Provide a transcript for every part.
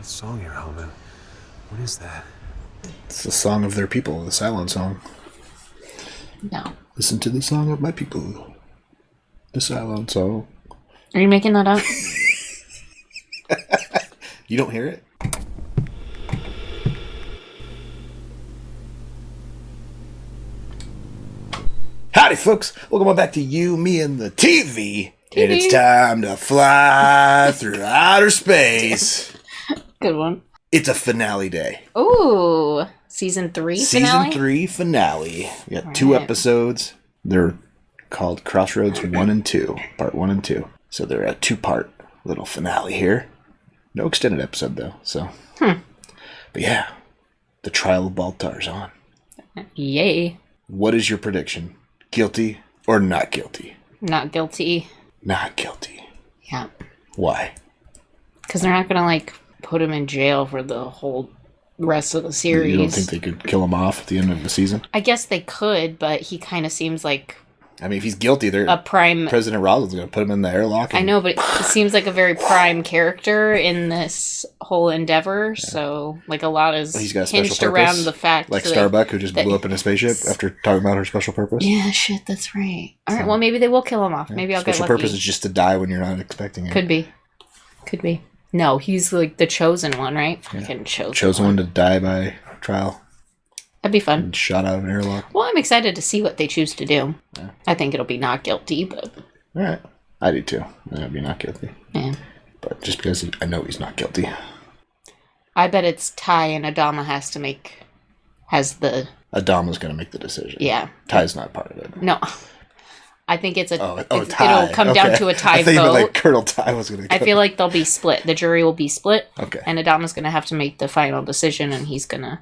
That song you're humming. What is that? It's the song of their people, the Cylon song. No. Listen to the song of my people. The Cylon song. Are you making that up? You don't hear it? Howdy, folks. Welcome on back to You, Me, and the TV. And it's time to fly through outer space. Good one. It's a finale day. Ooh. Season 3 finale? Season 3 finale. We got 2 episodes. They're called Crossroads 1 and 2. Part 1 and 2. So they're a 2-part little finale here. No extended episode, though. So. But yeah. The trial of Baltar's on. Yay. What is your prediction? Guilty or not guilty? Not guilty. Not guilty. Yeah. Why? Because they're not going to, put him in jail for the whole rest of the series. You don't think they could kill him off at the end of the season? I guess they could, but he kind of seems like... I mean, if he's guilty, a prime... President Rosalind's going to put him in the airlock. I know, but he seems like a very prime character in this whole endeavor, so, a lot is he's got a hinged special around purpose, the fact like Starbuck, who just blew up in a spaceship after talking about her special purpose. Yeah, shit, that's right. All right, well, maybe they will kill him off. Maybe I'll get lucky. Special purpose is just to die when you're not expecting it. Could be. No, he's, the chosen one, right? Yeah. Fucking chosen one to die by trial. That'd be fun. And shot out of an airlock. Well, I'm excited to see what they choose to do. Yeah. I think it'll be not guilty, but... All right. I do, too. It'll be not guilty. Yeah. But just because I know he's not guilty. I bet it's Ty and Adama Adama's going to make the decision. Yeah. Ty's not part of it. No. I think it's Ty. It'll come down to a tie I think vote. Colonel Ty was going to I feel like they'll be split. The jury will be split. Okay. And Adama's going to have to make the final decision, and he's going to,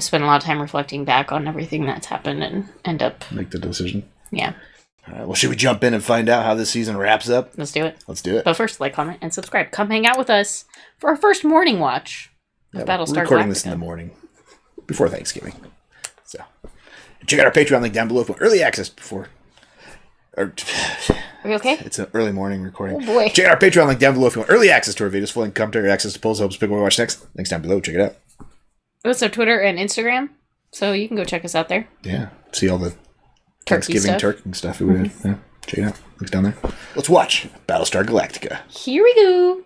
spend a lot of time reflecting back on everything that's happened and end up... Make the decision. Yeah. All right. Well, should we jump in and find out how this season wraps up? Let's do it. Let's do it. But first, comment, and subscribe. Come hang out with us for our first morning watch of Battlestar Galactica. We're recording this in the morning before Thanksgiving. So check out our Patreon link down below for early access before... Are we okay? It's an early morning recording. Oh boy. Check out our Patreon link down below if you want early access to our videos, full length commentary, access to polls, helps pick what we watch next. Links down below. Check it out. That's our Twitter and Instagram, so you can go check us out there. Yeah. See all the Turkey stuff we did. Yeah. Check it out. Links down there. Let's watch Battlestar Galactica. Here we go.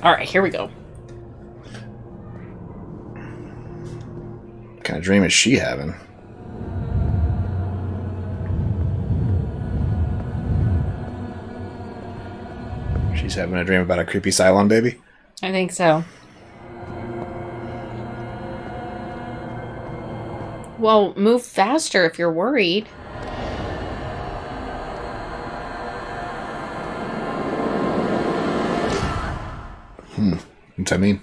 All right, here we go. What kind of dream is she having? She's having a dream about a creepy Cylon baby? I think so. Well, move faster if you're worried. What's that mean?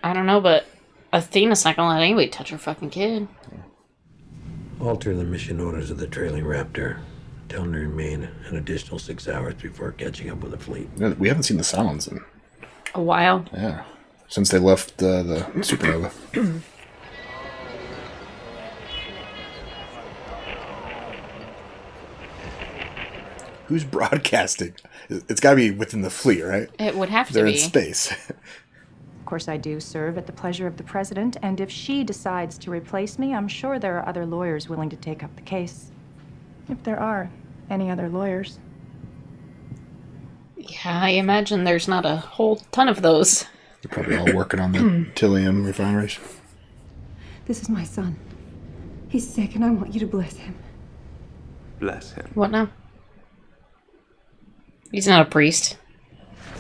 I don't know, but Athena's not gonna let anybody touch her fucking kid. Alter the mission orders of the trailing Raptor. Tell them to remain an additional 6 hours before catching up with the fleet. We haven't seen the Cylons in a while. Yeah. Since they left the supernova. Who's broadcasting? It's got to be within the fleet, right? It would have to They're be. in space. Of course, I do serve at the pleasure of the president, and if she decides to replace me, I'm sure there are other lawyers willing to take up the case. If there are any other lawyers. Yeah, I imagine there's not a whole ton of those. They're probably all working on the Tilium refineries. This is my son. He's sick, and I want you to bless him. Bless him. What now? He's not a priest.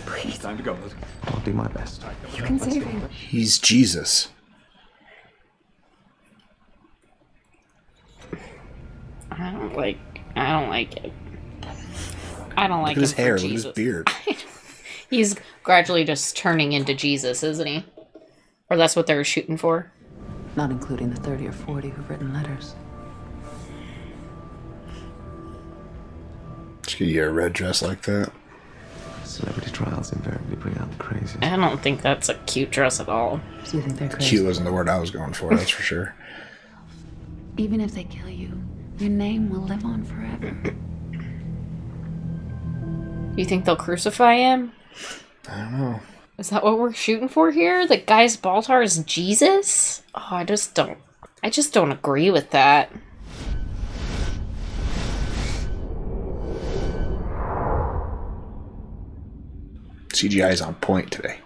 Please. Time to go. I'll do my best. You can save him. He's Jesus. I don't like it. I don't like Look at his him for hair, look at Jesus. his beard. He's gradually just turning into Jesus, isn't he? Or that's what they're shooting for. Not including the 30 or 40 who've written letters. Just get you a red dress like that. Celebrity trials invariably bring out the craziest. I don't think that's a cute dress at all. So you think they're crazy? Cute wasn't the word I was going for, that's for sure. Even if they kill you, Your name will live on forever. You think they'll crucify him? I don't know. Is that what we're shooting for here? That Gaius Baltar is Jesus? Oh, I just don't agree with that. CGI is on point today.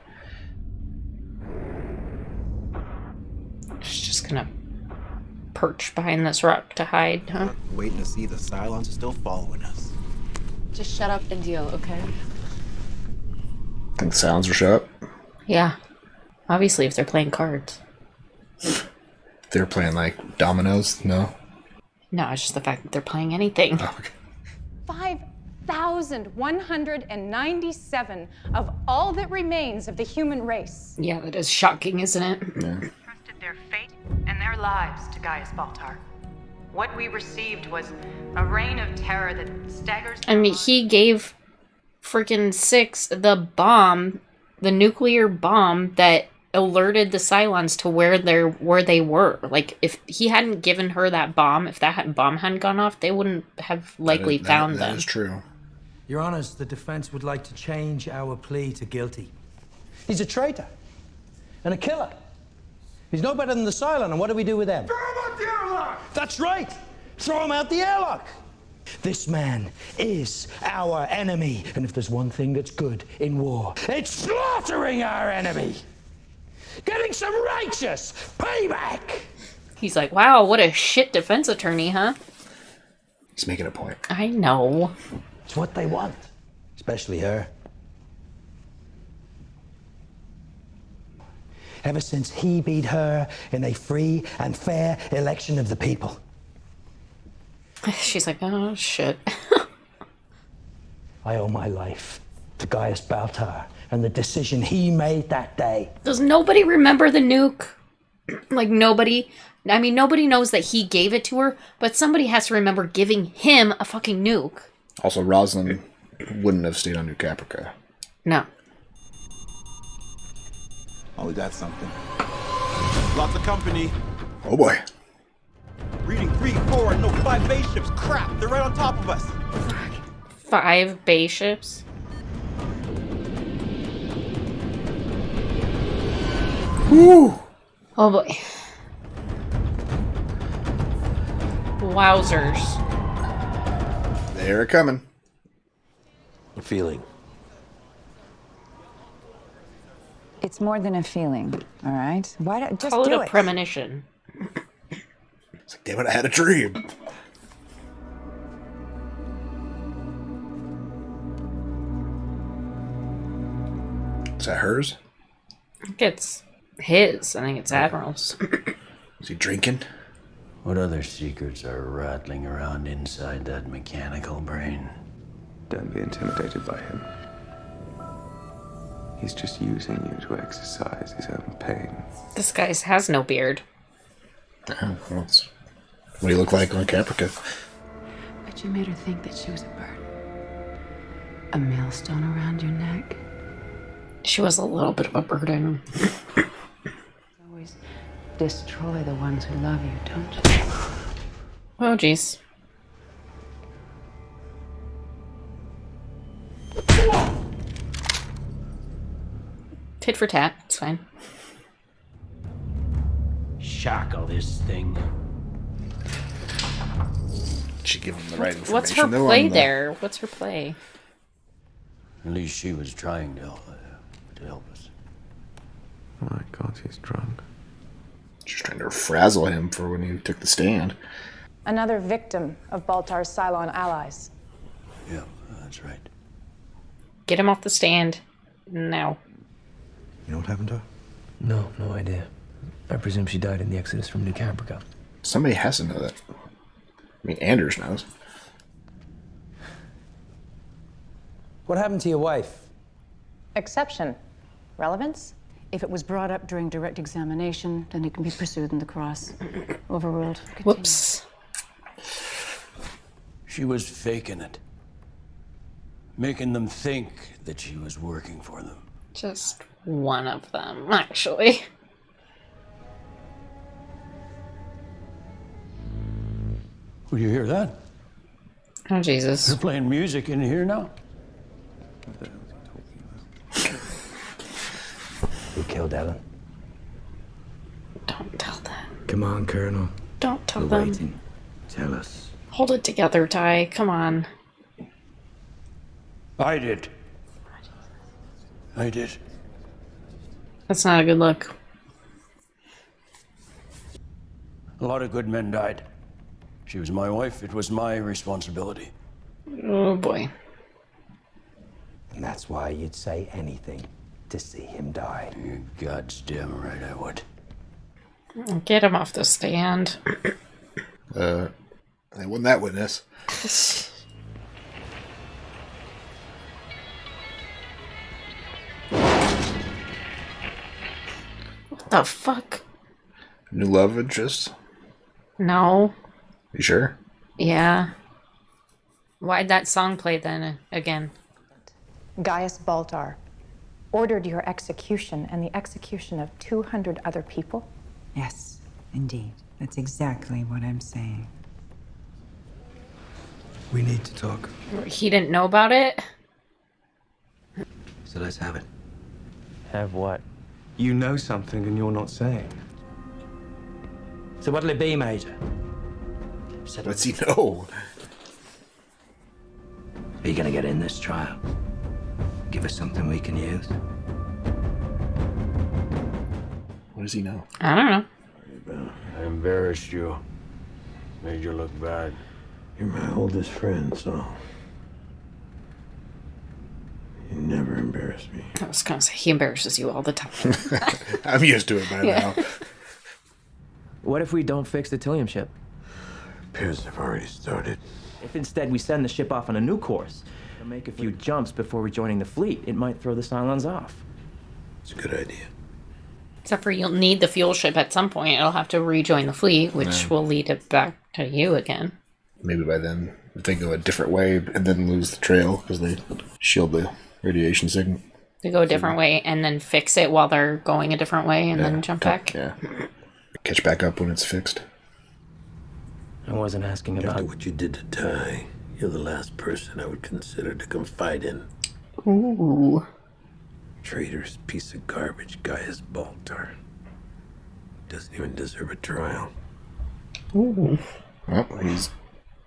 She's just gonna perch behind this rock to hide, huh? Waiting to see the Cylons are still following us. Just shut up and deal, okay? Think the Cylons will show up? Yeah. Obviously, if they're playing cards. They're playing like dominoes? No? No, it's just the fact that they're playing anything. Oh, okay. 5,197 of all that remains of the human race Yeah, that is shocking, isn't it? Yeah. Trusted their fate and their lives to Gaius Baltar. What we received was a reign of terror that staggers. I mean, he gave freaking Six the bomb, the nuclear bomb that alerted the Cylons to where they were. Like, if he hadn't given her that bomb, if that bomb hadn't gone off, they wouldn't have likely found them. That is true. Your Honors, the defense would like to change our plea to guilty. He's a traitor and a killer. He's no better than the Cylon, and what do we do with them? Throw him out the airlock! That's right! Throw him out the airlock! This man is our enemy, and if there's one thing that's good in war, it's slaughtering our enemy! Getting some righteous payback! He's like, wow, what a shit defense attorney, huh? He's making a point. I know. It's what they want, especially her. Ever since he beat her in a free and fair election of the people. She's like, oh, shit. I owe my life to Gaius Baltar and the decision he made that day. Does nobody remember the nuke? Like, nobody... I mean, nobody knows that he gave it to her, but somebody has to remember giving him a fucking nuke. Also, Rosalind wouldn't have stayed on New Caprica. No. Oh, we got something. Lots of company. Oh boy. Reading 3, 4, no 5 base ships. Crap, they're right on top of us. 5 base ships. Woo! Oh boy. Wowzers. They're coming. A feeling. It's more than a feeling, all right? Why don't just Call do it a premonition. It's like, damn it, I had a dream. Is that hers? I think it's his. I think it's Admiral's. Is he drinking? What other secrets are rattling around inside that mechanical brain? Don't be intimidated by him. He's just using you to exercise his own pain. This guy has no beard. Well, what do you look like on Caprica? But you made her think that she was a burden. A millstone around your neck. She was a little bit of a burden. Always destroy the ones who love you, don't you? Oh, jeez. Tit for tat. It's fine. Shackle this thing. She give him the right information. What's her though, play on the- there? What's her play? At least she was trying to help us. Oh my god, he's drunk. She's trying to frazzle him for when he took the stand. Another victim of Baltar's Cylon allies. Yeah, that's right. Get him off the stand. Now. You know what happened to her? No idea. I presume she died in the exodus from New Caprica. Somebody has to know that. I mean, Anders knows. What happened to your wife? Exception. Relevance? If it was brought up during direct examination, then it can be pursued in the cross. Overruled. Continue. Whoops. She was faking it. Making them think that she was working for them. Just one of them, actually. Will you hear that? Oh, Jesus. They're playing music in here now. You killed Ellen. Don't tell them. Come on, Colonel. Don't tell We're them. waiting. Tell us. Hold it together, Ty. Come on. I did. I did. That's not a good look. A lot of good men died. She was my wife. It was my responsibility. Oh, boy. And that's why you'd say anything to see him die. You're goddamn right I would. Get him off the stand. They won that witness. What the fuck? New love interest? No. You sure? Yeah. Why'd that song play then again? Gaius Baltar ordered your execution and the execution of 200 other people? Yes, indeed. That's exactly what I'm saying. We need to talk. He didn't know about it? So let's have it. Have what? You know something and you're not saying. So what'll it be, Major? What's he know? Are you gonna get in this trial? Give us something we can use. What does he know? I don't know. I embarrassed you. Made you look bad. You're my oldest friend, so you never embarrass me. I was gonna say, he embarrasses you all the time. I'm used to it by now. What if we don't fix the Tilium ship? Repairs have already started. If instead we send the ship off on a new course and make a few jumps before rejoining the fleet, it might throw the Cylons off. It's a good idea. Except for you'll need the fuel ship at some point. It'll have to rejoin the fleet, which will lead it back to you again. Maybe by then, if they go a different way and then lose the trail because they shield the radiation signal. They go a different way and then fix it while they're going a different way and then jump back. Yeah. Catch back up when it's fixed. I wasn't asking about After what you did to Ty, you're the last person I would consider to confide in. Ooh. Traitor's piece of garbage, Gaius Baltar. Doesn't even deserve a trial. Ooh. Well, he's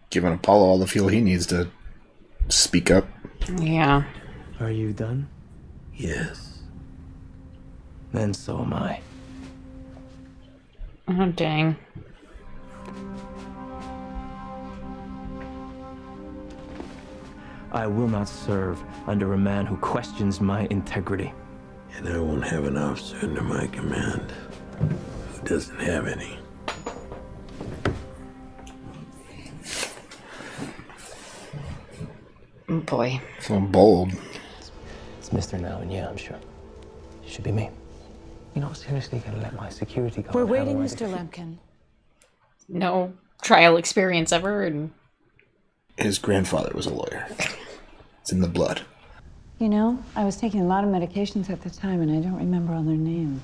giving Apollo all the fuel he needs to speak up. Yeah. Are you done? Yes. Then so am I. Oh, dang. I will not serve under a man who questions my integrity. And I won't have an officer under my command who doesn't have any. Oh, boy. So bold. It's Mr. Now, and yeah, I'm sure. It should be me. You know, seriously, gonna let my security go. We're waiting, Mr. Lemkin. No trial experience ever, and His grandfather was a lawyer. It's in the blood. You know, I was taking a lot of medications at the time, and I don't remember all their names.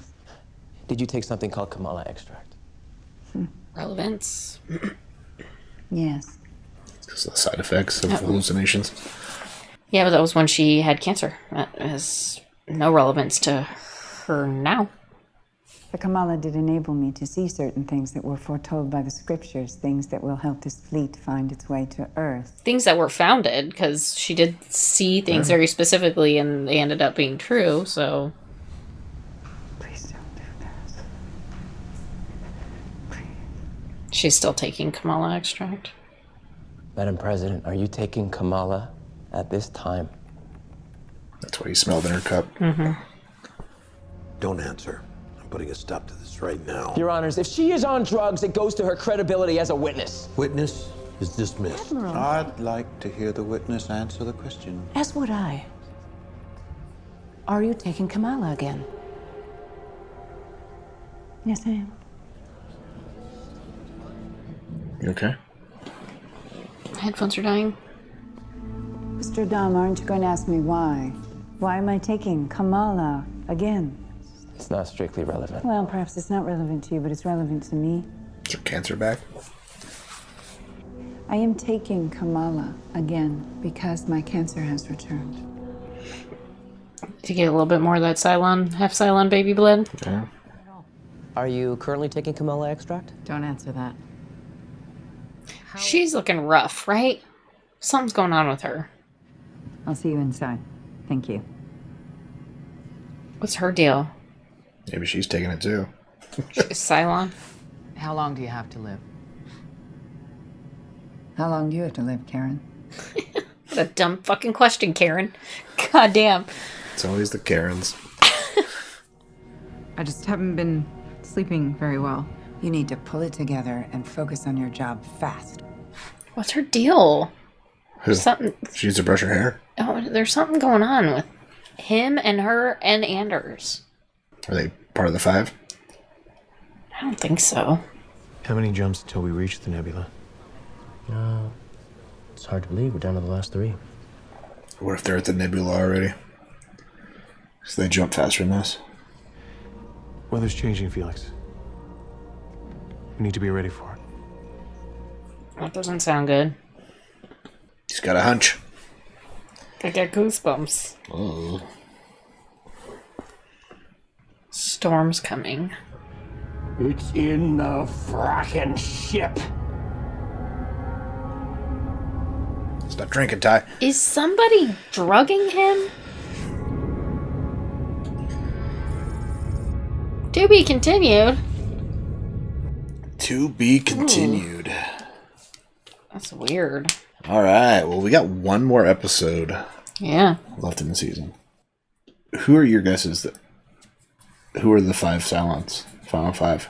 Did you take something called Kamala extract? relevance. Yes. Because of the side effects of hallucinations. Yeah, but that was when she had cancer. That has no relevance to her now. The Kamala did enable me to see certain things that were foretold by the scriptures, things that will help this fleet find its way to Earth. Things that were founded, because she did see things very specifically, and they ended up being true, so... Please don't do this. Please. She's still taking Kamala extract. Madam President, are you taking Kamala at this time? That's what he smelled in her cup. Mm-hmm. Don't answer. I'm putting a stop to this right now. Your Honors, if she is on drugs, it goes to her credibility as a witness. Witness is dismissed. Admiral. I'd like to hear the witness answer the question. As would I. Are you taking Kamala again? Yes, I am. You okay? Headphones are dying. Mr. Dom, aren't you going to ask me why? Why am I taking Kamala again? It's not strictly relevant. Well, perhaps it's not relevant to you, but it's relevant to me. Is her cancer back? I am taking Kamala again because my cancer has returned. To get a little bit more of that Cylon, half Cylon baby blood. Yeah. Are you currently taking Kamala extract? Don't answer that. She's looking rough, right? Something's going on with her. I'll see you inside. Thank you. What's her deal? Maybe she's taking it too. Cylon? How long do you have to live? How long do you have to live, Karen? What a dumb fucking question, Karen. God damn. It's always the Karens. I just haven't been sleeping very well. You need to pull it together and focus on your job fast. What's her deal? Who? Something. She needs to brush her hair. Oh, there's something going on with him and her and Anders. Are they part of the 5? I don't think so. How many jumps until we reach the nebula? It's hard to believe. We're down to the last 3. What if they're at the nebula already? So they jump faster than us. Weather's changing, Felix. We need to be ready for it. That doesn't sound good. He's got a hunch. I get goosebumps. Oh. Storm's coming. It's in the fracking ship. Stop drinking, Ty. Is somebody drugging him? To be continued. To be continued. Ooh. That's weird. All right. Well, we got one more episode. Yeah. Left in the season. Who are your guesses? Who are the 5 Cylons? Final 5.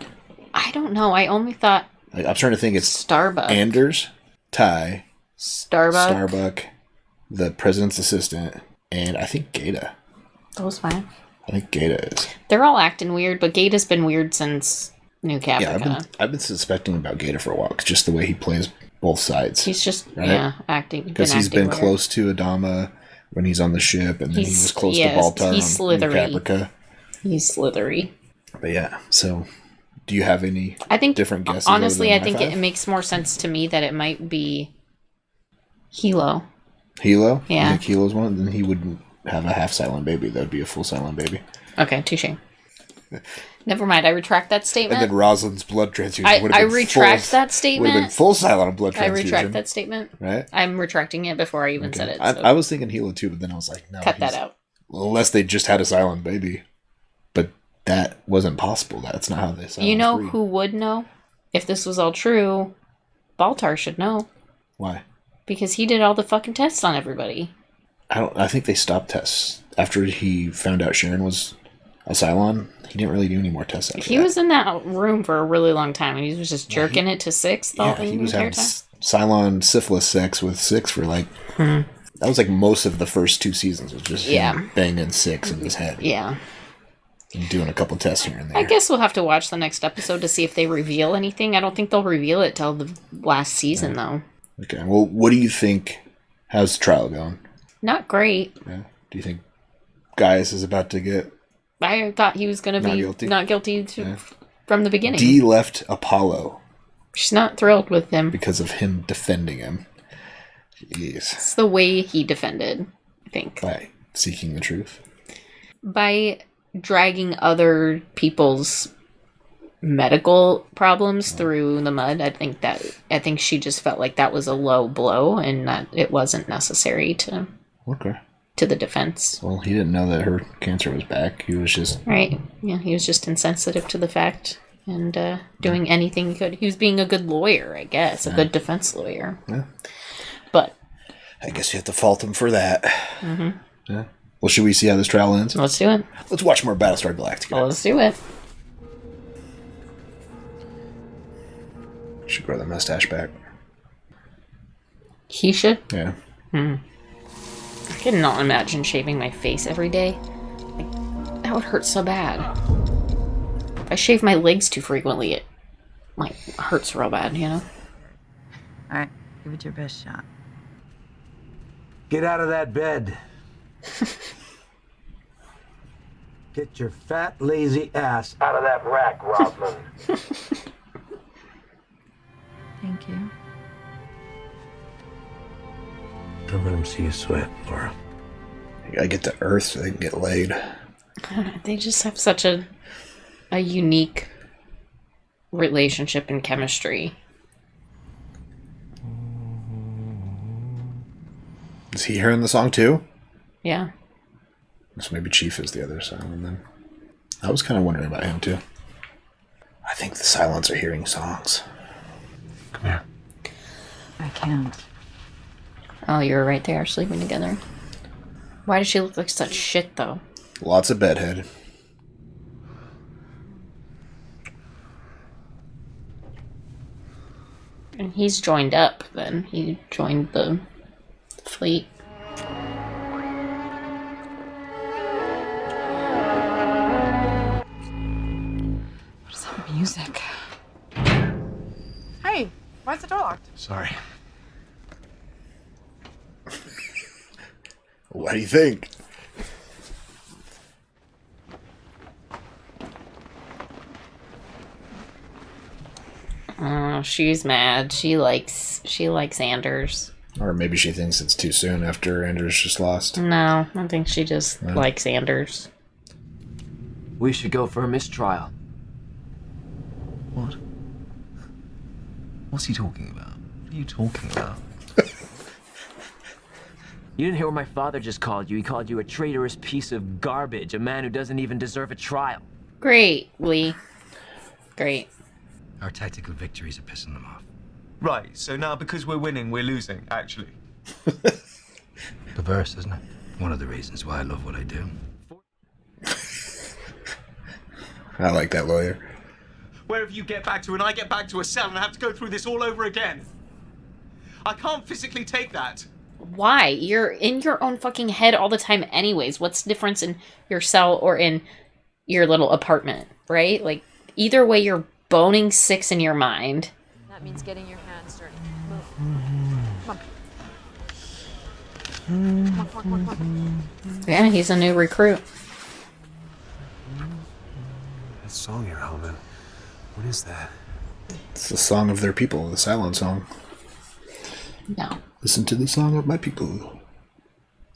I don't know. I only thought I'm trying to think. It's Starbuck. Anders, Ty, Starbuck, the president's assistant, and I think Gata. That was fine. I think Gata is. They're all acting weird, but Gata's been weird since New Caprica. Yeah, I've been suspecting about Gata for a while. 'Cause just the way he plays both sides. He's just right? acting because he's been weird. close to Adama when he's on the ship, and then he was close to Baltar he's on New slithery. Caprica. He's slithery. But yeah, so do you have any different guesses? Honestly, I other than think my it makes more sense to me that it might be Hilo. Hilo? Yeah. You think Hilo's one? Then he wouldn't have a half Cylon baby. That would be a full Cylon baby. Okay, touche. Never mind. I retract that statement. And then Rosalind's blood transfusion would have I been retract that statement. Would have been full Cylon blood I transfusion. retract that statement. Right? I'm retracting it before I even said it. So. I was thinking Hilo too, but then I was like, no. Cut that out. Unless they just had a Cylon baby. But that wasn't possible. That's not how they Cylons You know breed. who would know? If this was all true, Baltar should know. Why? Because he did all the fucking tests on everybody. I think they stopped tests. After he found out Sharon was a Cylon, he didn't really do any more tests after He that. was in that room for a really long time, and he was just jerking it to 6 the he was entire having time. Cylon syphilis sex with 6 for like... That was like most of the first 2 seasons. Was just him banging 6 in his head. Yeah. And doing a couple tests here and there. I guess we'll have to watch the next episode to see if they reveal anything. I don't think they'll reveal it till the last season, though. Okay, well, what do you think? How's the trial going? Not great. Yeah. Do you think Gaius is about to get... I thought he was going to be not guilty from the beginning. Dee left Apollo. She's not thrilled with him. Because of him defending him. Jeez. It's the way he defended, I think. By seeking the truth. By dragging other people's medical problems through the mud. I think she just felt like that was a low blow and that it wasn't necessary to the defense. Well, he didn't know that her cancer was back. He was just right. Yeah, he was just insensitive to the fact and doing anything he could. He was being a good lawyer, I guess, a good defense lawyer. Yeah. But I guess you have to fault him for that. Mm-hmm. Yeah. Well, should we see how this trial ends? Let's do it. Let's watch more Battlestar Galactica. Well, let's do it. Should grow the mustache back. He should? Yeah. I cannot imagine shaving my face every day. Like, that would hurt so bad. If I shave my legs too frequently, it like hurts real bad, you know? Alright, give it your best shot. Get out of that bed. Get your fat, lazy ass out of that rack, Rosalind. Thank you. Don't let him see you sweat, Laura. You gotta get to Earth so they can get laid. They just have such a unique relationship and chemistry. Is he hearing the song too? Yeah. So maybe Chief is the other Cylon then. I was kind of wondering about him too. I think the Cylons are hearing songs. Come here. I can't. Oh, you were right there, sleeping together. Why does she look like such shit, though? Lots of bedhead. And he's joined up, then. He joined the fleet. What's that music? Hey, why's the door locked? Sorry. What do you think? Oh, she's mad. She likes Anders. Or maybe she thinks it's too soon after Anders just lost. No, I think she just likes Anders. We should go for a mistrial. What? What's he talking about? What are you talking about? You didn't hear what my father just called you. He called you a traitorous piece of garbage, a man who doesn't even deserve a trial. Great, Lee. Great. Our tactical victories are pissing them off. Right, so now because we're winning, we're losing, actually. Perverse, isn't it? One of the reasons why I love what I do. I like that lawyer. Wherever you get back to and I get back to a cell and I have to go through this all over again. I can't physically take that. Why? You're in your own fucking head all the time anyways. What's the difference in your cell or in your little apartment, right? Like, either way, you're boning 6 in your mind. That means getting your hands dirty. Move. Come on. Come on. Yeah, he's a new recruit. That song you're humming. What is that? It's the song of their people, the Cylon song. No. Listen to the song of my people.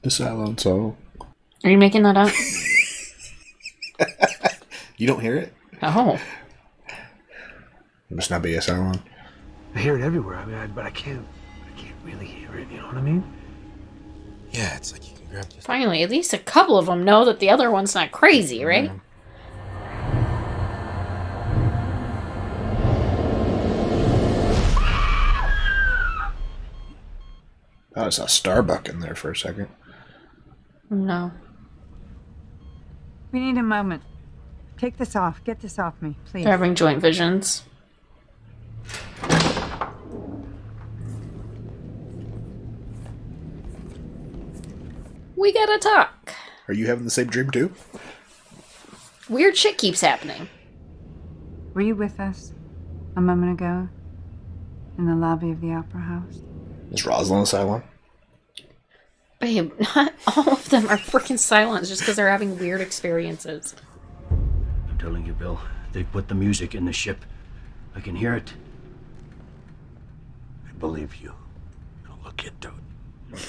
The Cylon song. Are you making that up? You don't hear it? Oh. It must not be a Cylon. I hear it everywhere. I mean, but I can't really hear it. You know what I mean? Yeah, it's like you can grab just... Finally, at least a couple of them know that the other one's not crazy, right? Yeah. I saw Starbuck in there for a second. No. We need a moment. Take this off. Get this off me, please. They're having joint visions. We gotta talk. Are you having the same dream too? Weird shit keeps happening. Were you with us a moment ago in the lobby of the Opera House? Is Rosalind a Cylon? Babe, not all of them are freaking Cylons just because they're having weird experiences. I'm telling you, Bill, they put the music in the ship. I can hear it. I believe you. I'll look into it.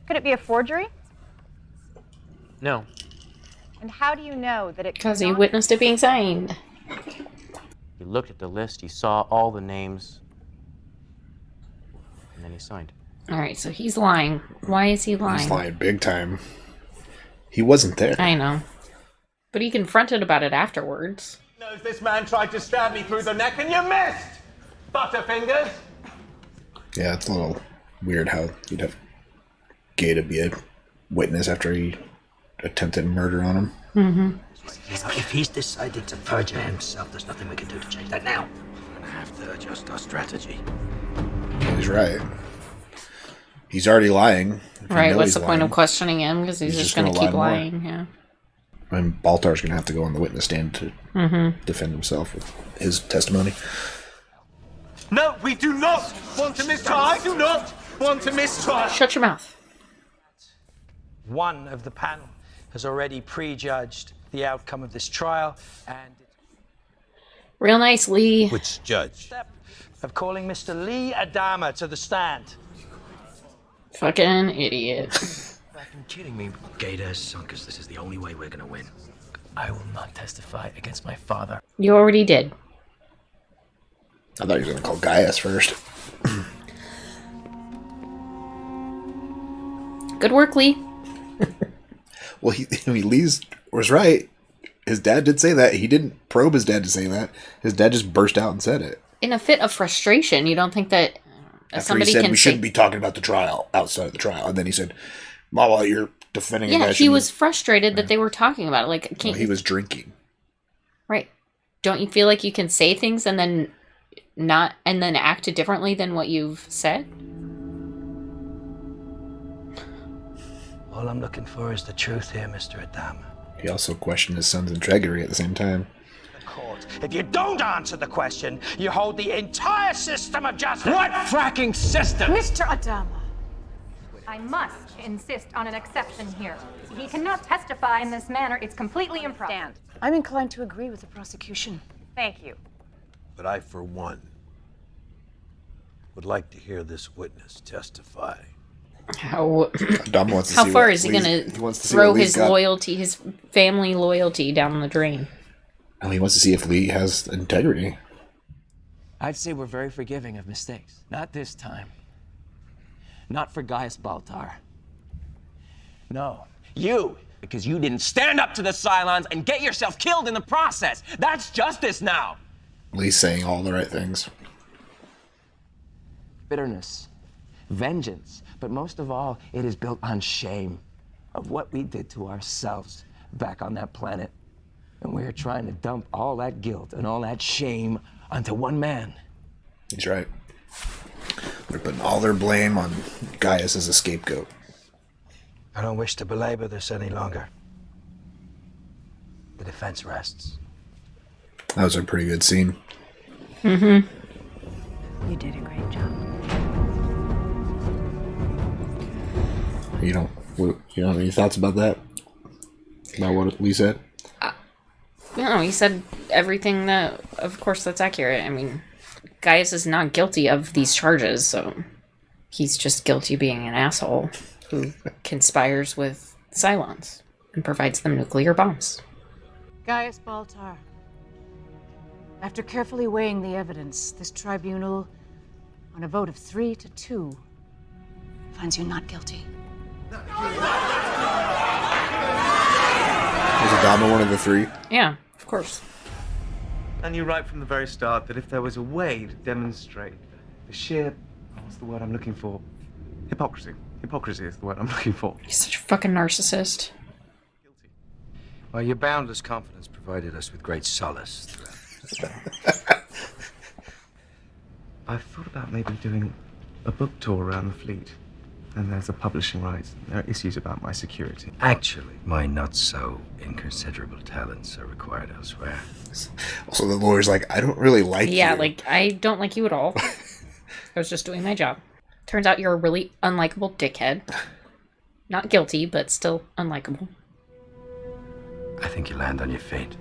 Could it be a forgery? No. And how do you know that it Because he witnessed it being signed. He looked at the list, he saw all the names, and then he signed. Alright, so he's lying. Why is he lying? He's lying big time. He wasn't there. I know. But he confronted about it afterwards. Knows this man tried to stab me through the neck and you missed! Butterfingers! Yeah, it's a little weird how you'd have Gay to be a witness after he attempted murder on him. Mm-hmm. If he's decided to perjure himself, there's nothing we can do to change that now. We're gonna have to adjust our strategy. He's right. He's already lying. Right, what's the point of questioning him? Because he's just going to keep lie lying, yeah. And Baltar's going to have to go on the witness stand to defend himself with his testimony. No, we do not want to mistrial. I do not want to mistrial. Shut your mouth. One of the panel has already prejudged the outcome of this trial, and Real nice, Lee. Which judge? Of calling Mr. Lee Adama to the stand. Fucking idiot. Fucking kidding me. Gator sunk us. This is the only way we're gonna win. I will not testify against my father. You already did. I thought you were going to call Gaius first. Good work, Lee. Well, Lee was right. His dad did say that. He didn't probe his dad to say that. His dad just burst out and said it. In a fit of frustration, you don't think that After somebody he said can we say... shouldn't be talking about the trial outside of the trial. And then he said, Mama, you're defending a Yeah, guy he was frustrated that they were talking about it. Like, can't Well, he was drinking. Right. Don't you feel like you can say things and then not, and then act differently than what you've said? All I'm looking for is the truth here, Mr. Adama. He also questioned his son's integrity at the same time. Court. If you don't answer the question, you hold the entire system of justice. What fracking system? Mr. Adama. I must insist on an exception here. He cannot testify in this manner. It's completely improper. I'm inclined to agree with the prosecution. Thank you. But I, for one, would like to hear this witness testify. How wants to how see far what is he Lee's- going to he wants to see throw what Lee's his got. loyalty, his family loyalty down the drain? Oh, he wants to see if Lee has integrity. I'd say we're very forgiving of mistakes. Not this time. Not for Gaius Baltar. No, you, because you didn't stand up to the Cylons and get yourself killed in the process. That's justice now. Lee's saying all the right things. Bitterness, vengeance, but most of all, it is built on shame of what we did to ourselves back on that planet. And we're trying to dump all that guilt and all that shame onto one man. He's right. They're putting all their blame on Gaius as a scapegoat. I don't wish to belabor this any longer. The defense rests. That was a pretty good scene. You did a great job. You don't have any thoughts about that? About what Lee said? No, he said everything that, of course, that's accurate. I mean, Gaius is not guilty of these charges, so he's just guilty of being an asshole who conspires with Cylons and provides them nuclear bombs. Gaius Baltar. After carefully weighing the evidence, this tribunal, on a vote of 3-2, finds you not guilty. Was Adama one of the three? Yeah, of course. And you right from the very start that if there was a way to demonstrate the sheer, what's the word I'm looking for? Hypocrisy. Hypocrisy is the word I'm looking for. He's such a fucking narcissist. Well, your boundless confidence provided us with great solace throughout. I've thought about maybe doing a book tour around the fleet. And there's a publishing rights. There are issues about my security. Actually, my not so inconsiderable talents are required elsewhere. Also, the lawyer's like, I don't really like you. Yeah, like, I don't like you at all. I was just doing my job. Turns out you're a really unlikable dickhead. Not guilty, but still unlikable. I think you land on your feet.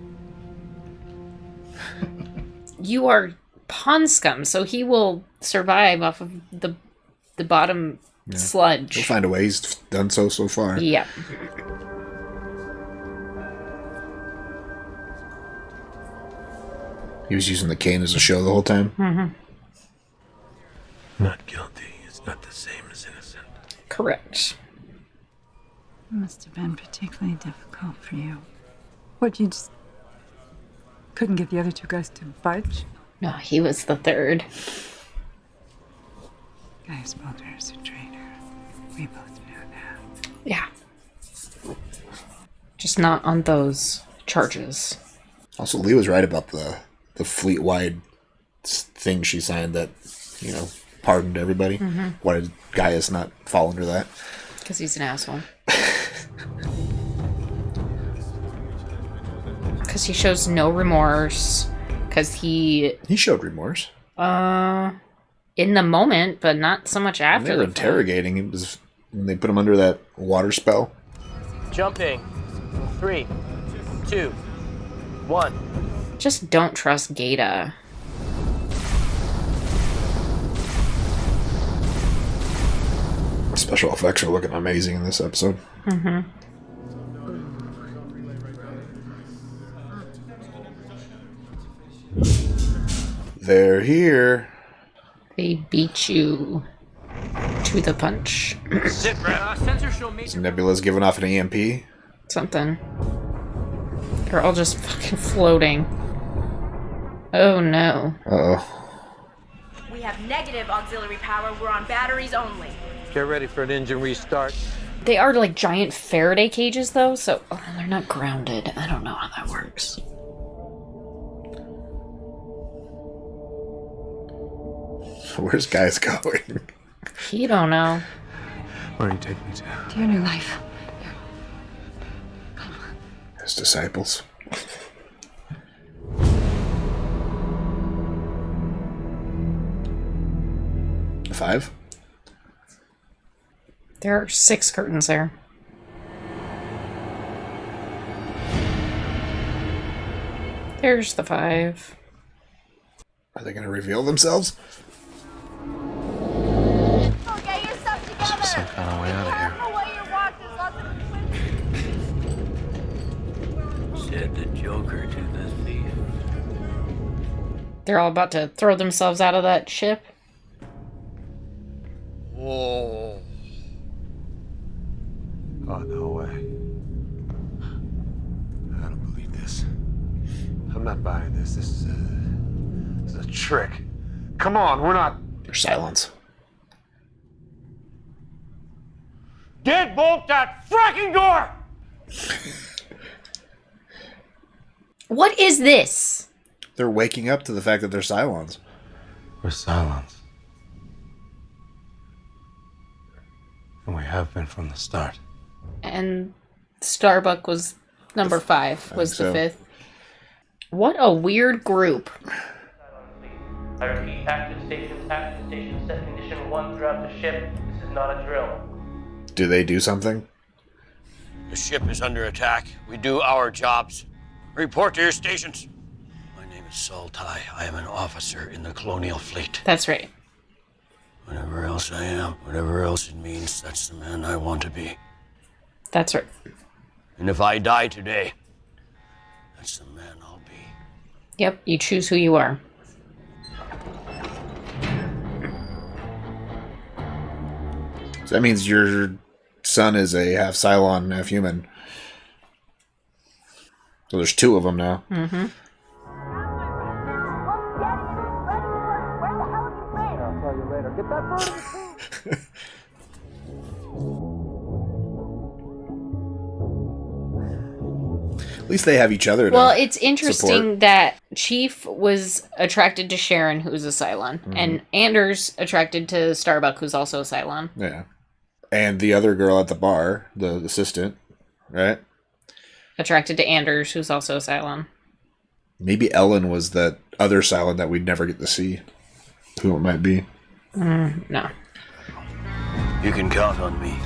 You are pond scum, so he will survive off of the bottom sludge. He'll find a way. He's done so far. Yeah. He was using the cane as a show the whole time. Not guilty is not the same as innocent. Correct. It must have been particularly difficult for you. What, you just couldn't get the other two guys to budge? No, he was the third. Gaius Baltar is a traitor. We both know that. Yeah. Just not on those charges. Also, Lee was right about the fleet-wide thing she signed that, pardoned everybody. Why did Gaius not fall under that? Because he's an asshole. Because he shows no remorse. Because he showed remorse. In the moment, but not so much after. They were interrogating him. When they put him under that water spell. Jumping. 3, 2, 1. Just don't trust Gata. Special effects are looking amazing in this episode. Mm-hmm. They're here. They beat you to the punch. Is Nebula's giving off an EMP? Something. They're all just fucking floating. Oh no. Uh-oh. We have negative auxiliary power. We're on batteries only. Get ready for an engine restart. They are like giant Faraday cages though, so they're not grounded. I don't know how that works. Where's Gaius going? You don't know. Where are you taking me to? To your new life. His disciples. Five? There are 6 curtains there. There's the 5. Are they going to reveal themselves? Some kind of way out of here. Said the Joker to the thief. They're all about to throw themselves out of that ship. Whoa. Oh, no way. I don't believe this. I'm not buying this. This is a trick. Come on, we're not... They're Cylons. Deadbolt that fracking door! What is this? They're waking up to the fact that they're Cylons. We're Cylons. And we have been from the start. And Starbuck was number 5, was the so. 5th. What a weird group. I repeat, active station, set condition 1 throughout the ship. This is not a drill. Do they do something? The ship is under attack. We do our jobs. Report to your stations. My name is Saltai. I am an officer in the Colonial Fleet. That's right. Whatever else I am, whatever else it means, that's the man I want to be. That's right. And if I die today, that's the man I'll be. Yep, you choose who you are. So that means your son is a half Cylon, half human. So there's 2 of them now. Mm-hmm. I'll tell you later. Get that bird. At least they have each other to Well, it's interesting support. that Chief was attracted to Sharon, who's a Cylon, and Anders attracted to Starbuck, who's also a Cylon. Yeah. And the other girl at the bar, the assistant, right? Attracted to Anders, who's also a Cylon. Maybe Ellen was that other Cylon that we'd never get to see. Who it might be. No. You can count on me.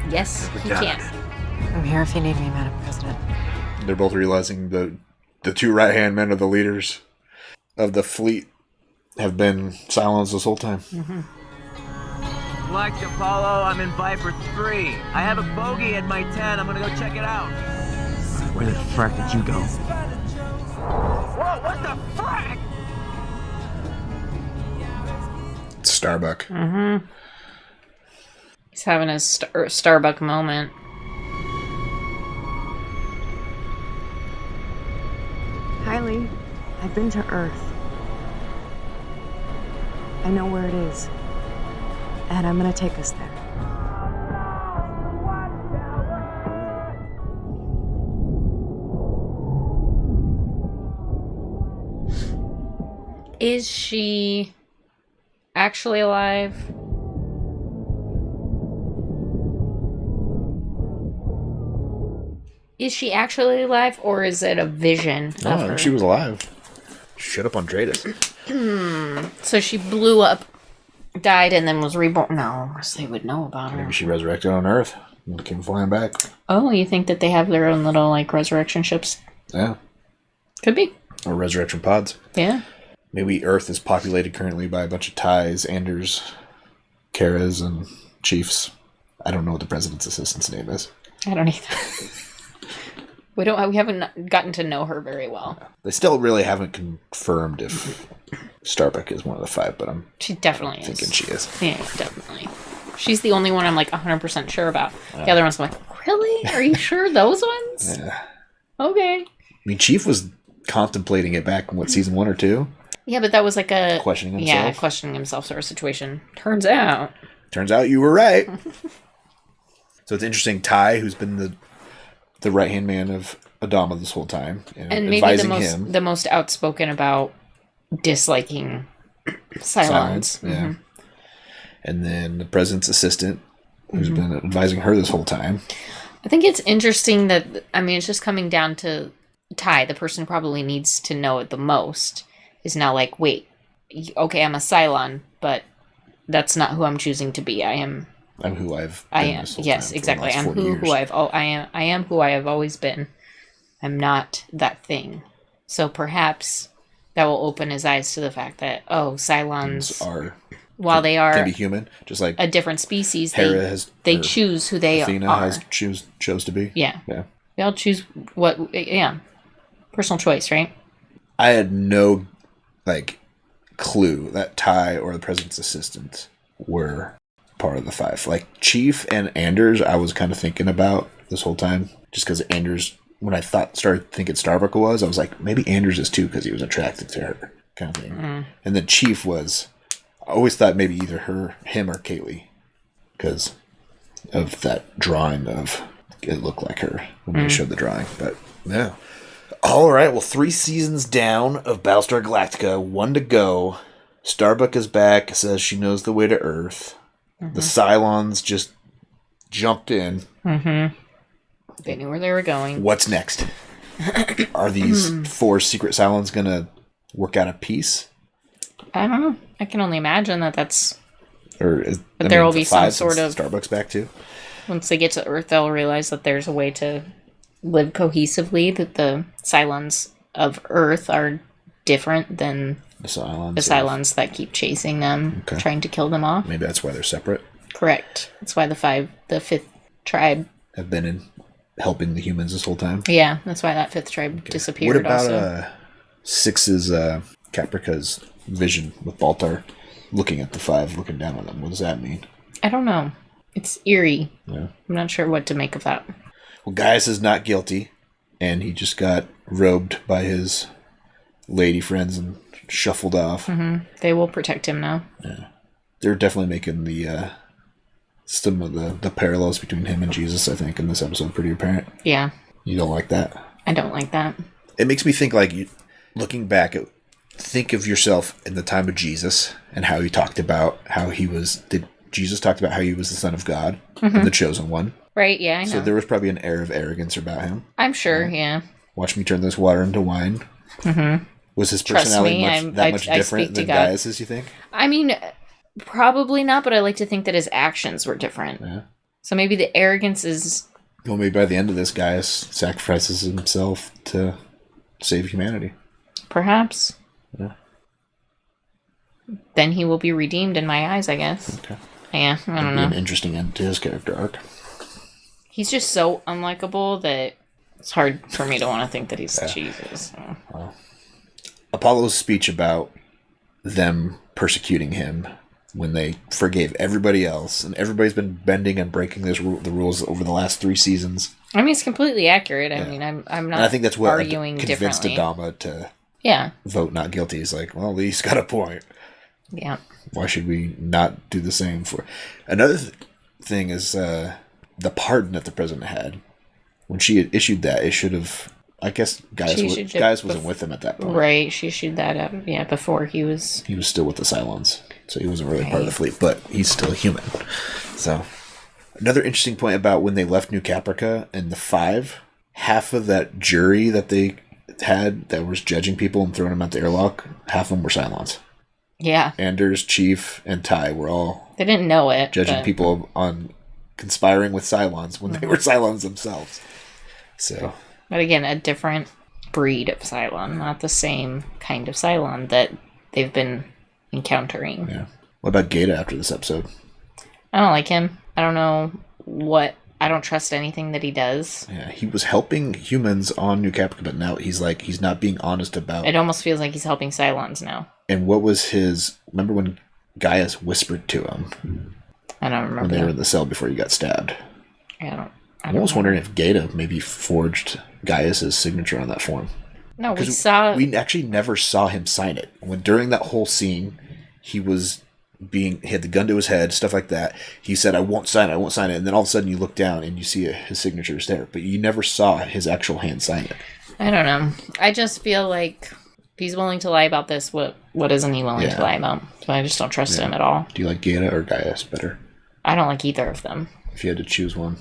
Yes, he can. I'm here if you need me, Madam President. They're both realizing the 2 right-hand men of the leaders of the fleet have been Cylons this whole time. Mm-hmm. Black Apollo, I'm in Viper 3. I have a bogey at my 10. I'm gonna go check it out. Where the frack did you go? Whoa, what the frack? It's Starbuck. Mm-hmm. He's having a Starbuck moment. Kylie, I've been to Earth. I know where it is. And I'm gonna take us there. Is she actually alive? Is she actually alive, or is it a vision of No, her? she was alive. She showed up on Dradus. So she blew up, died, and then was reborn. No, so they would know about her. Maybe she resurrected on Earth and came flying back. Oh, you think that they have their own little, like, resurrection ships? Yeah. Could be. Or resurrection pods. Yeah. Maybe Earth is populated currently by a bunch of Ties, Anders, Karas, and Chiefs. I don't know what the president's assistant's name is. I don't either. We haven't gotten to know her very well. They still really haven't confirmed if Starbuck is one of the 5, but she definitely thinking she is. Yeah, definitely. She's the only one I'm like 100% sure about. The other ones I'm like, really? Are you sure those ones? Yeah. Okay. I mean, Chief was contemplating it back in, season 1 or 2? Yeah, but that was like a... Questioning himself? Yeah, questioning himself sort of situation. Turns out you were right. So it's interesting, Ty, who's been the right-hand man of Adama this whole time, and maybe the most outspoken about disliking Cylons. Yeah. Mm-hmm. And then the president's assistant, who's been advising her this whole time. I think it's interesting that, I mean, it's just coming down to Ty, the person who probably needs to know it the most, is now like, wait, okay, I'm a Cylon, but that's not who I'm choosing to be. I'm who I've been this whole yes, time exactly. For the last I'm 40 years. I am who I have always been. I'm not that thing. So perhaps that will open his eyes to the fact that, Cylons while they are can be human, just like a different species, Hera they choose who they Athena are. chose to be. Yeah. Yeah. They all choose personal choice, right? I had no clue that Ty or the president's assistant were part of the 5. Like Chief and Anders, I was kind of thinking about this whole time, just because Anders, when I started thinking Starbuck was, I was like, maybe Anders is too, because he was attracted to her, kind of thing. And then Chief was, I always thought maybe either him or Kaylee, because of that drawing of it looked like her when they showed the drawing. But yeah. All right, well, 3 seasons down of Battlestar Galactica, 1 to go. Starbuck is back, says she knows the way to Earth. The Cylons just jumped in. They knew where they were going. What's next? Are these 4 secret Cylons going to work out a peace? I don't know. I can only imagine that's... But there will be some sort of... Starbuck's back too? Once they get to Earth, they'll realize that there's a way to live cohesively, that the Cylons of Earth are different than the Cylons that keep chasing them, trying to kill them off. Maybe that's why they're separate. Correct. That's why the 5th tribe have been in helping the humans this whole time. Yeah, that's why that 5th tribe disappeared. What about also. 6's Caprica's vision with Baltar looking at the 5, looking down on them? What does that mean? I don't know. It's eerie. Yeah. I'm not sure what to make of that. Well, Gaius is not guilty, and he just got robed by his lady friends and shuffled off. They will protect him now. Yeah. They're definitely making some of the parallels between him and Jesus, I think, in this episode pretty apparent. Yeah. You don't like that? I don't like that. It makes me think, looking back, think of yourself in the time of Jesus and how he talked about how he was... Jesus talked about how he was the Son of God and the Chosen One. Right, yeah, I know. So there was probably an air of arrogance about him. I'm sure, yeah. Watch me turn this water into wine. Was his personality much different than Gaius's, you think? I mean, probably not, but I like to think that his actions were different. Yeah. So maybe the arrogance is... Well, maybe by the end of this, Gaius sacrifices himself to save humanity. Perhaps. Yeah. Then he will be redeemed in my eyes, I guess. Okay. Yeah, I don't know. An interesting end to his character arc. He's just so unlikable that it's hard for me to want to think that he's Jesus. Well, Apollo's speech about them persecuting him when they forgave everybody else, and everybody's been bending and breaking the rules over the last 3 seasons. I mean, it's completely accurate. I mean, I'm not and I think that's what arguing convinced differently. Adama to vote not guilty. He's like, well, he's got a point. Yeah. Why should we not do the same for... Another thing is the pardon that the president had. When she had issued that, it should have... I guess Gaius wasn't with him at that point. Right, she issued that before he was... He was still with the Cylons, so he wasn't really part of the fleet, but he's still a human. So, another interesting point about when they left New Caprica and the 5, half of that jury that they had that was judging people and throwing them out the airlock, half of them were Cylons. Yeah. Anders, Chief, and Ty were all... They didn't know it. Judging people on conspiring with Cylons when they were Cylons themselves. So... But again, a different breed of Cylon, not the same kind of Cylon that they've been encountering. Yeah. What about Gaeta after this episode? I don't like him. I don't know what... I don't trust anything that he does. Yeah, he was helping humans on New Caprica, but now he's not being honest about... It almost feels like he's helping Cylons now. And what was his... Remember when Gaius whispered to him? I don't remember. When they were in the cell before he got stabbed. I'm almost wondering if Gaeta maybe forged Gaius's signature on that form. No, we actually never saw him sign it. During that whole scene, he had the gun to his head, stuff like that. He said, I won't sign it. And then all of a sudden you look down and you see his signature is there. But you never saw his actual hand sign it. I don't know. I just feel like if he's willing to lie about this, what isn't he willing to lie about? So I just don't trust him at all. Do you like Gaeta or Gaius better? I don't like either of them. If you had to choose one.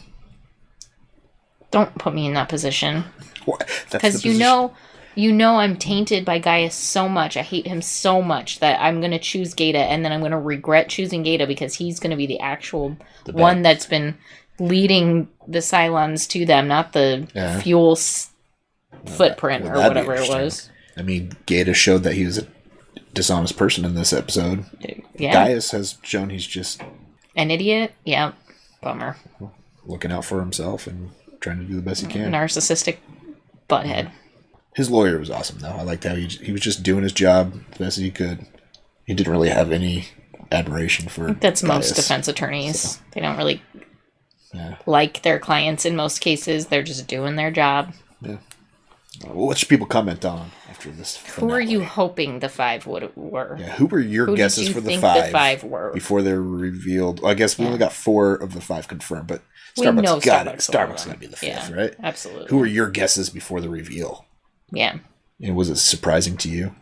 Don't put me in that position. Because you know I'm tainted by Gaius so much. I hate him so much that I'm going to choose Gaeta, and then I'm going to regret choosing Gaeta because he's going to be the actual one that's been leading the Cylons to them, not the fuel footprint or whatever it was. I mean, Gaeta showed that he was a dishonest person in this episode. Yeah. Gaius has shown he's just... an idiot? Yeah. Bummer. Looking out for himself and trying to do the best he can. Narcissistic butthead. His lawyer was awesome, though. I liked how he was just doing his job the best he could. He didn't really have any admiration for That's Gaius. most defense attorneys. So. They don't really like their clients in most cases. They're just doing their job. Yeah. Well, what should people comment on after this finale? Who are you hoping the five were? Yeah, who were your guesses for the five were? Before they're revealed? Well, I guess we only got 4 of the 5 confirmed, but Starbucks Starbucks got to be the 5th, right? Absolutely. Who were your guesses before the reveal? Yeah. And was it surprising to you?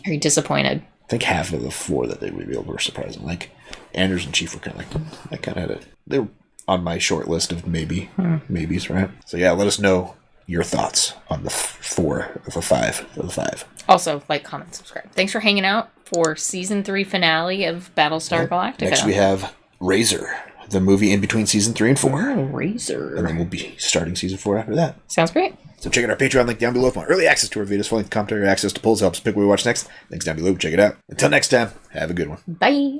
Are you disappointed? I think half of the 4 that they revealed were surprising. Like, Anders and Chief were kind of like, I kind of had it. They were on my short list of maybes, right? So yeah, let us know your thoughts on the 4 of the 5 Also, like, comment, subscribe. Thanks for hanging out for season 3 finale of Battlestar Galactica. Next we have Razor, the movie in between season 3 and 4. Oh, Razor. And then we'll be starting season 4 after that. Sounds great. So check out our Patreon link down below if you want early access to our videos, full-length commentary, access to polls, helps pick what we watch next. Links down below. Check it out. Until next time, have a good one. Bye.